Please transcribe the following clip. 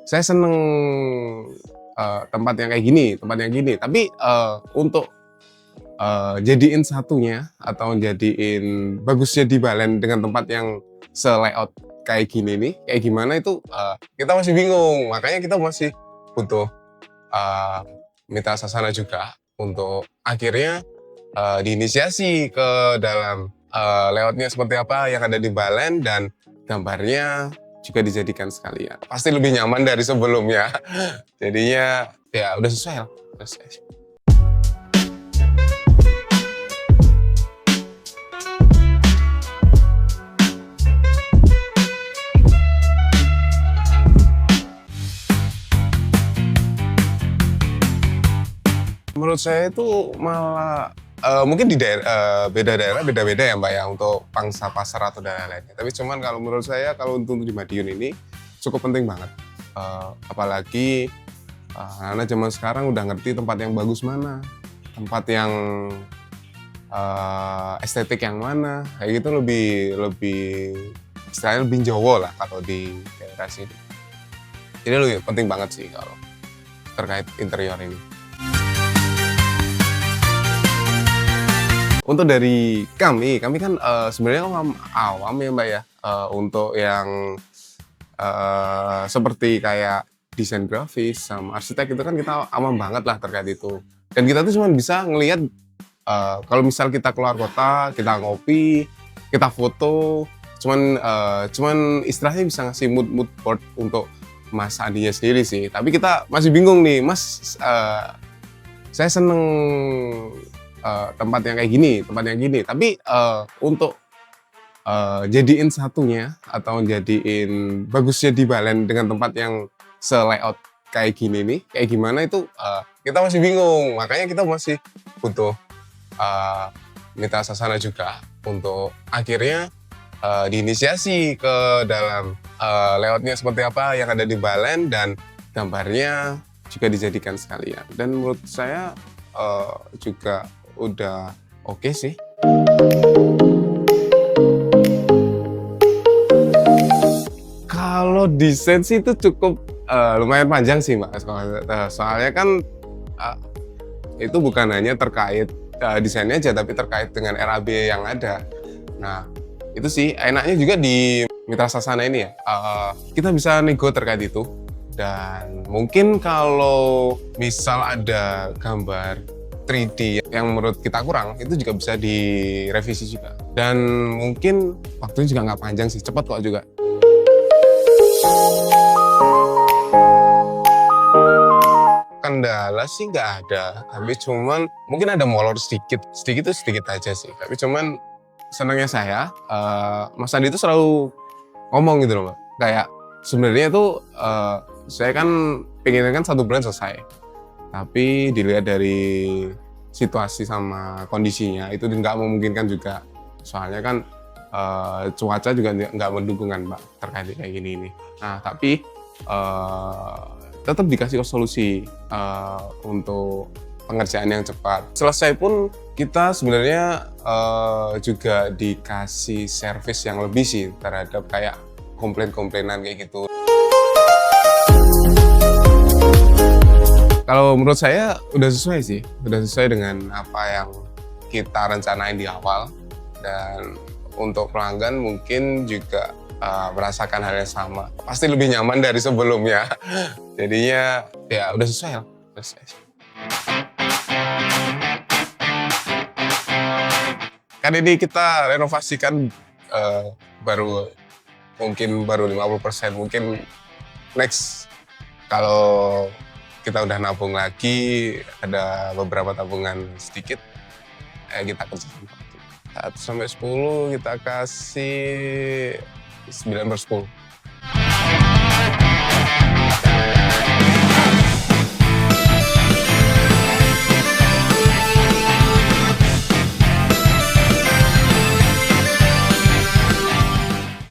Saya seneng tempat yang kayak gini, tempat yang gini. Tapi untuk jadiin satunya atau jadiin bagusnya di Balen dengan tempat yang se-layout kayak gini nih, kayak gimana itu kita masih bingung. Makanya kita masih butuh mitra sasana juga untuk akhirnya diinisiasi ke dalam layoutnya seperti apa yang ada di Balen dan gambarnya juga dijadikan sekalian. Pasti lebih nyaman dari sebelumnya. Jadinya ya udah sesuai lah. Udah sesuai. Menurut saya itu malah mungkin di beda daerah beda-beda ya Mbak ya untuk pangsa pasar atau daerah lainnya. Tapi cuman kalau menurut saya kalau untuk di Madiun ini cukup penting banget. Apalagi anak-anak zaman sekarang udah ngerti tempat yang bagus mana, tempat yang estetik yang mana, kayak gitu lebih istilahnya lebih Jawa lah kalau di daerah sini. Jadi lebih penting banget sih kalau terkait interior ini. Untuk dari kami kan sebenarnya awam ya Mbak ya, untuk yang seperti kayak desain grafis sama arsitek itu kan kita awam banget lah terkait itu. Dan kita tuh cuma bisa ngelihat kalau misal kita keluar kota, kita ngopi, kita foto, cuman istilahnya bisa ngasih mood board untuk Mas Andinya sendiri sih. Tapi kita masih bingung nih, Mas, saya seneng tempat yang kayak gini, tempat yang gini. Tapi untuk jadiin satunya atau jadiin bagusnya di Balen dengan tempat yang se-layout kayak gini nih, kayak gimana itu kita masih bingung. Makanya kita masih butuh mitra sasana juga untuk akhirnya diinisiasi ke dalam layoutnya seperti apa yang ada di Balen dan gambarnya juga dijadikan sekalian. Dan menurut saya juga udah oke sih. Kalau desain sih itu cukup lumayan panjang sih Mbak. Soalnya kan itu bukan hanya terkait desainnya aja, tapi terkait dengan RAB yang ada. Nah itu sih enaknya juga di mitra sasana ini ya. Kita bisa nego terkait itu. Dan mungkin kalau misal ada gambar 3D yang menurut kita kurang, itu juga bisa direvisi juga. Dan mungkin waktunya juga nggak panjang sih, cepat kok juga. Kendala sih nggak ada, tapi cuman mungkin ada molor sedikit itu sedikit aja sih. Tapi cuman senangnya saya, Mas Andi itu selalu ngomong gitu loh Mbak. Kayak sebenarnya tuh saya kan pengennya kan satu bulan selesai. Tapi dilihat dari situasi sama kondisinya itu nggak memungkinkan juga. Soalnya kan cuaca juga nggak mendukung kan Mbak terkait kayak gini ini. Nah tapi tetap dikasih solusi untuk pengerjaan yang cepat. Selesai pun kita sebenarnya juga dikasih servis yang lebih sih terhadap kayak komplain-komplainan kayak gitu. Kalau menurut saya udah sesuai sih, udah sesuai dengan apa yang kita rencanain di awal. Dan untuk pelanggan mungkin juga merasakan hal yang sama. Pasti lebih nyaman dari sebelumnya. Jadinya ya udah sesuai lah, udah sesuai. Kan ini kita renovasikan mungkin baru 50%, mungkin next kalau kita udah nabung lagi, ada beberapa tabungan sedikit, kita kerjakan 1 sampai 10 kita kasih 9/10.